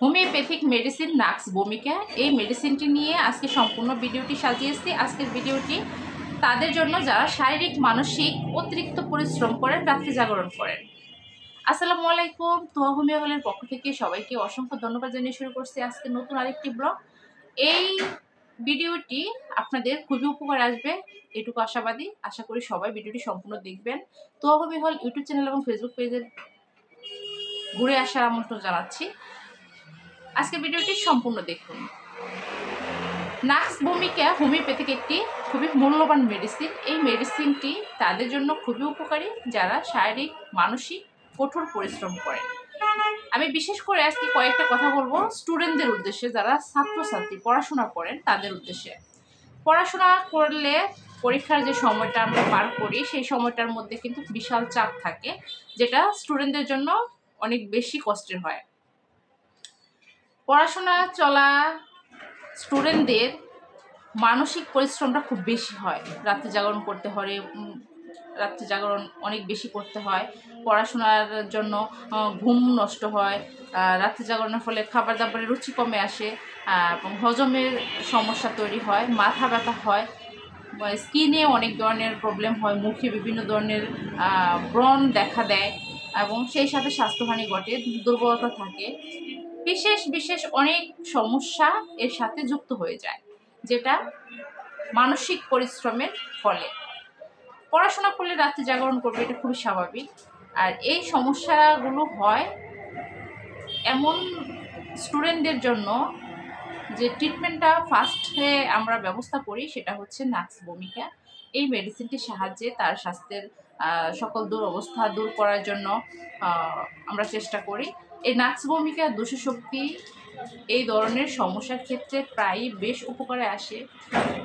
Homeopathic medicine নাক্স ভূমিকা, এই মেডিসিনটি নিয়ে আজকে সম্পূর্ণ ভিডিওটি সাজিয়েছি। আজকের ভিডিওটি তাদের জন্য যারা শারীরিক মানসিক অতিরিক্ত পরিশ্রম করেন, রাত্রি জাগরণ করেন। আসসালামু আলাইকুম, তোয়া হোমিও হলের পক্ষ থেকে সবাইকে অসংখ্য ধন্যবাদ জানিয়ে শুরু করছি আজকে নতুন আরেকটি ব্লগ। এই ভিডিওটি আপনাদের খুবই উপকার আসবে এটুকু আশাবাদী। আশা করি সবাই ভিডিওটি সম্পূর্ণ দেখবেন। তোয়া হোমিও হল ইউটিউব চ্যানেল এবং ফেসবুক পেজে ঘুরে আসার আমন্ত্রণ জানাচ্ছি। আজকে ভিডিওটি সম্পূর্ণ দেখুন। নাক্স ভূমিকা হোমিওপ্যাথিক একটি খুবই মূল্যবান মেডিসিন। এই মেডিসিনটি তাদের জন্য খুবই উপকারী যারা শারীরিক মানসিক কঠোর পরিশ্রম করেন। আমি বিশেষ করে আজকে কয়েকটা কথা বলবো স্টুডেন্টদের উদ্দেশ্যে, যারা ছাত্রছাত্রী পড়াশোনা করেন তাদের উদ্দেশ্যে। পড়াশোনা করলে পরীক্ষার যে সময়টা আমরা পার করি সেই সময়টার মধ্যে কিন্তু বিশাল চাপ থাকে, যেটা স্টুডেন্টদের জন্য অনেক বেশি কষ্টের হয়। পড়াশোনা চলা স্টুডেন্টদের মানসিক পরিশ্রমটা খুব বেশি হয়। রাত্রি জাগরণ করতে হয়, রাত্রি জাগরণ অনেক বেশি করতে হয়। পড়াশোনার জন্য ঘুম নষ্ট হয়। রাত্রি জাগরণের ফলে খাবার দাবারের রুচি কমে আসে এবং হজমের সমস্যা তৈরি হয়, মাথা ব্যথা হয়, স্কিনে অনেক ধরনের প্রবলেম হয়, মুখে বিভিন্ন ধরনের ব্রণ দেখা দেয় এবং সেই সাথে স্বাস্থ্যহানি ঘটে, দুর্বলতা থাকে। বিশেষ বিশেষ অনেক সমস্যা এর সাথে যুক্ত হয়ে যায়, যেটা মানসিক পরিশ্রমের ফলে। পড়াশোনা করলে রাত্রি জাগরণ করবে, এটা খুবই স্বাভাবিক। আর এই সমস্যাগুলো হয় এমন স্টুডেন্টদের জন্য যে ট্রিটমেন্টটা ফার্স্টে আমরা ব্যবস্থা করি সেটা হচ্ছে নাক্স ভূমিকা। এই মেডিসিনটির সাহায্যে তার স্বাস্থ্যের সকল দুরবস্থা দূর করার জন্য আমরা চেষ্টা করি। এই নাক্স ভূমিকা দোষশক্তি এই ধরনের সমস্যার ক্ষেত্রে প্রায়ই বেশ উপকারে আসে।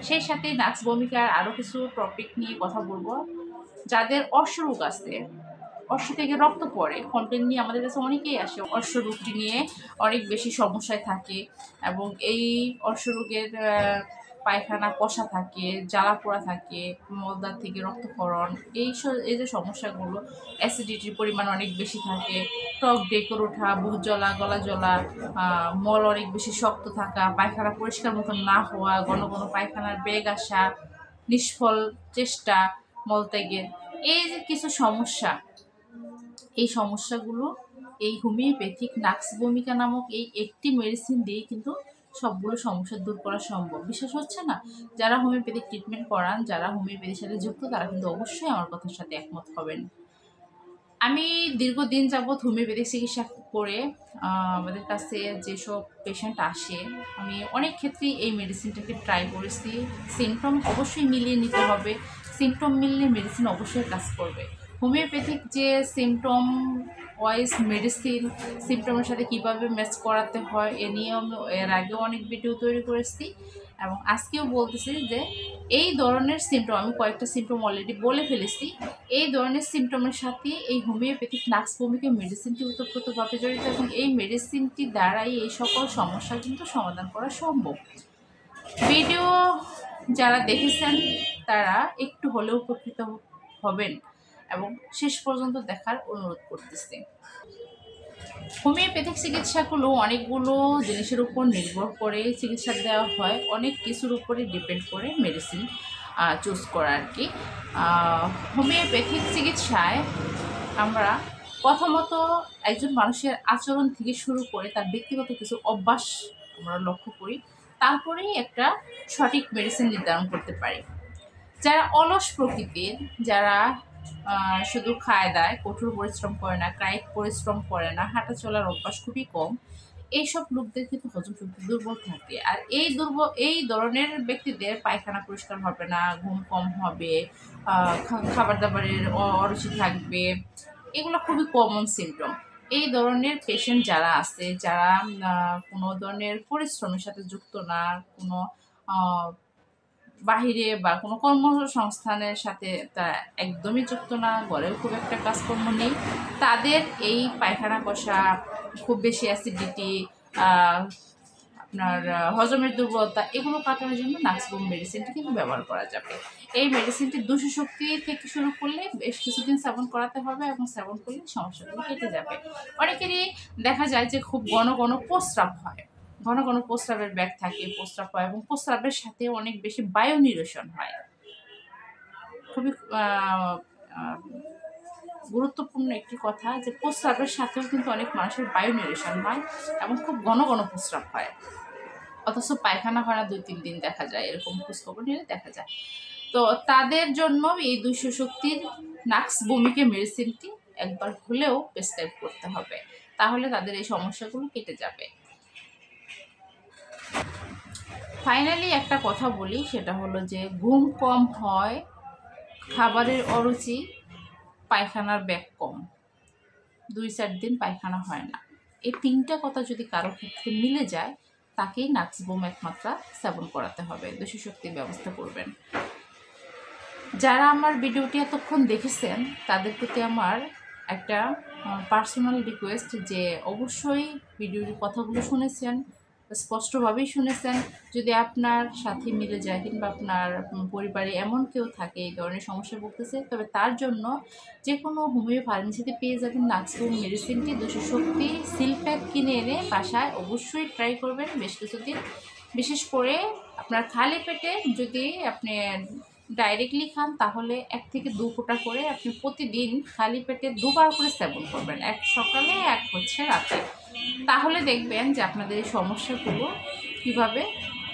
সেই সাথে নাক্স ভূমিকার আরও কিছু টপিক নিয়ে কথা বলবো। যাদের অশ্বরোগ আছে, অশ্ব থেকে রক্ত পড়ে, কমপ্লেন নিয়ে আমাদের কাছে অনেকেই আসে। অশ্বরোগটি নিয়ে অনেক বেশি সমস্যায় থাকে এবং এই অশ্বরোগের পায়খানা কষা থাকে, জ্বালা পোড়া থাকে, মলদার থেকে রক্তক্ষরণ, এই যে সমস্যাগুলো, অ্যাসিডিটির পরিমাণ অনেক বেশি থাকে, টক ডেকর ওঠা, বুক জ্বলা, গলা জ্বলা, মল অনেক বেশি শক্ত থাকা, পায়খানা পরিষ্কার মতন না হওয়া, ঘন ঘন পায়খানার বেগ আসা, নিষ্ফল চেষ্টা মলত্যাগের, এই যে কিছু সমস্যা, এই সমস্যাগুলো এই হোমিওপ্যাথিক নাক্স ভূমিকা নামক এই একটি মেডিসিন দিয়ে কিন্তু সবগুলো সমস্যা দূর করা সম্ভব। বিশ্বাস হচ্ছে না? যারা হোমিওপ্যাথিক ট্রিটমেন্ট করান, যারা হোমিওপ্যাথির সাথে যুক্ত, তারা কিন্তু অবশ্যই আমার কথার সাথে একমত হবেন। আমি দীর্ঘদিন যাবৎ হোমিওপ্যাথিক চিকিৎসা করে আমাদের কাছে যেসব পেশেন্ট আসে, আমি অনেক ক্ষেত্রেই এই মেডিসিনটাকে ট্রাই করেছি। সিমটম অবশ্যই মিলিয়ে নিতে হবে, সিমটম মিললে মেডিসিন অবশ্যই কাজ করবে। হোমিওপ্যাথিক যে সিমটম ওয়াইজ মেডিসিন, সিমটমের সাথে কীভাবে ম্যাচ করাতে হয় এ নিয়ে আমি এর আগেও অনেক ভিডিও তৈরি করেছি এবং আজকেও বলতেছি যে এই ধরনের সিমটম, আমি কয়েকটা সিমটম অলরেডি বলে ফেলেছি, এই ধরনের সিমটমের সাথে এই হোমিওপ্যাথিক নাক্স ভূমিকা মেডিসিনটি ওতপ্রোতভাবে জড়িত এবং এই মেডিসিনটি দ্বারাই এই সকল সমস্যা কিন্তু সমাধান করা সম্ভব। ভিডিও যারা দেখেছেন তারা একটু হলেও উপকৃত হবেন এবং শেষ পর্যন্ত দেখার অনুরোধ করতেছি। হোমিওপ্যাথিক চিকিৎসাগুলো অনেকগুলো জিনিসের উপর নির্ভর করে চিকিৎসা দেওয়া হয়, অনেক কিছুর উপরে ডিপেন্ড করে মেডিসিন চুজ করা আর কি। হোমিওপ্যাথিক চিকিৎসায় আমরা প্রথমত একজন মানুষের আচরণ থেকে শুরু করে তার ব্যক্তিগত কিছু অভ্যাস আমরা লক্ষ্য করি, তারপরেই একটা সঠিক মেডিসিন নির্ধারণ করতে পারি। যারা অলস প্রকৃতির, যারা শুধু খায় দায়, কঠোর পরিশ্রম করে না, কায়িক পরিশ্রম করে না, হাঁটা চলার অভ্যাস খুবই কম, এইসব লোকদের কিন্তু হজম শক্তি দুর্বল থাকে। আর এই ধরনের ব্যক্তিদের পায়খানা পরিষ্কার হবে না, ঘুম কম হবে, খাবার দাবারের অরুচি থাকবে, এগুলো খুবই কমন সিমটম। এই ধরনের পেশেন্ট যারা আছে, যারা কোনো ধরনের পরিশ্রমের সাথে যুক্ত না, কোনো বাহিরে বা কোনো কর্মসংস্থানের সাথে তারা একদমই যুক্ত না, ঘরেও খুব একটা কাজকর্ম নেই, তাদের এই পায়খানা কষা, খুব বেশি অ্যাসিডিটি, আপনার হজমের দুর্বলতা, এগুলো কাটানোর জন্য নাক্সবুম মেডিসিনটি কিন্তু ব্যবহার করা যাবে। এই মেডিসিনটি দূষশক্তি থেকে শুরু করলে বেশ কিছুদিন সেবন করাতে হবে এবং সেবন করলে সমস্যাগুলো কেটে যাবে। অনেকেরই দেখা যায় যে খুব ঘন ঘন প্রস্রাব হয়, ঘন ঘন প্রস্রাবের ব্যাগ থাকে, প্রস্রাব হয় এবং প্রস্রাবের সাথে অনেক বেশি বায়ু নিরসন হয়। খুবই গুরুত্বপূর্ণ একটি কথা যে প্রস্রাবের সাথেও কিন্তু অনেক মানুষের বায়ু নিরসন হয় এবং খুব ঘন ঘন প্রস্রাব হয়, অথচ পায়খানা হয় না 2-3 দিন দেখা যায়, এরকম খোঁজখবর নিলে দেখা যায়। তো তাদের জন্য এই 200 শক্তির নাক্সবুমিকে মেডিসিনটি একবার হলেও প্রেসক্রাইব করতে হবে, তাহলে তাদের এই সমস্যাগুলো কেটে যাবে। ফাইনালি একটা কথা বলি, সেটা হলো যে ঘুম কম হয়, খাবারের অরুচি, পায়খানার ব্যাগ কম, 2-4 দিন পায়খানা হয় না, এই 3টা কথা যদি কারো ক্ষেত্রে মিলে যায় তাকেই নাক্সবুম একমাত্রা সেবন করাতে হবে, 200 শক্তির ব্যবস্থা করবেন। যারা আমার ভিডিওটি এতক্ষণ দেখেছেন তাদের প্রতি আমার একটা পার্সোনাল রিকোয়েস্ট যে অবশ্যই ভিডিওর কথাগুলো শুনেছেন, স্পষ্টভাবেই শুনেছেন। যদি আপনার সাথে মিলে যায় কিংবা আপনার পরিবারে এমন কেউ থাকে এই ধরনের সমস্যা ভুগতেছে, তবে তার জন্য যে কোনো হোমিও ফার্মেসিতে পেয়ে যাবেন নাক্সবুম মেডিসিনটি 200 শক্তি সিল প্যাক কিনে এনে বাসায় অবশ্যই ট্রাই করবেন বেশ কিছুদিন। বিশেষ করে আপনার খালি পেটে যদি আপনি ডাইরেক্টলি খান তাহলে 1 থেকে 2 ফোঁটা করে আপনি প্রতিদিন খালি পেটে 2বার করে সেবন করবেন, এক সকালে এক হচ্ছে রাতে। তাহলে দেখবেন যে আপনাদের এই সমস্যাগুলো কীভাবে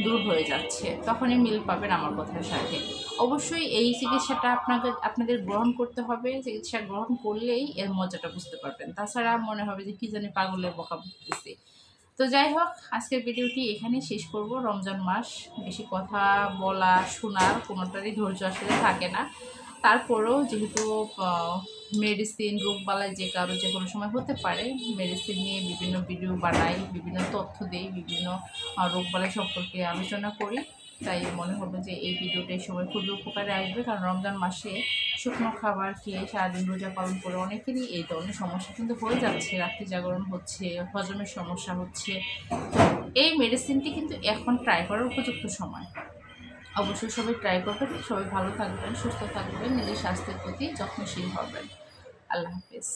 দূর হয়ে যাচ্ছে, তখনই মিল পাবেন আমার কথার সাথে। অবশ্যই এই চিকিৎসাটা আপনাদের গ্রহণ করতে হবে, চিকিৎসা গ্রহণ করলেই এর মজাটা বুঝতে পারবেন, তাছাড়া মনে হবে যে কী জানি পাগলের বকা বুঝতেছি। তো যাই হোক, আজকের ভিডিওটি এখানেই শেষ করব। রমজান মাস, বেশি কথা বলা শোনার কোনোটারই ধৈর্য আসলে থাকে না। তারপরেও যেহেতু মেডিসিন রোগবালাই যে কারো যে কোনো সময় হতে পারে, মেডিসিন নিয়ে বিভিন্ন ভিডিও বানাই, বিভিন্ন তথ্য দিই, বিভিন্ন রোগবালাই সম্পর্কে আলোচনা করি, তাই মনে হলো যে এই ভিডিওটা এই সময় খুবই উপকারে আসবে। কারণ রমজান মাসে শুকনো খাবার খেয়ে সারাদিন রোজা পালন করে অনেকেরই এই ধরনের সমস্যা কিন্তু হয়ে যাচ্ছে, রাত্রি জাগরণ হচ্ছে, হজমের সমস্যা হচ্ছে। এই মেডিসিনটি কিন্তু এখন ট্রাই করার উপযুক্ত সময়, অবশ্যই সবাই ট্রাই করবেন। সবাই ভালো থাকবেন, সুস্থ থাকবেন, নিজের স্বাস্থ্যের প্রতি যত্নশীল হবেন। আল্লাহ হাফেজ।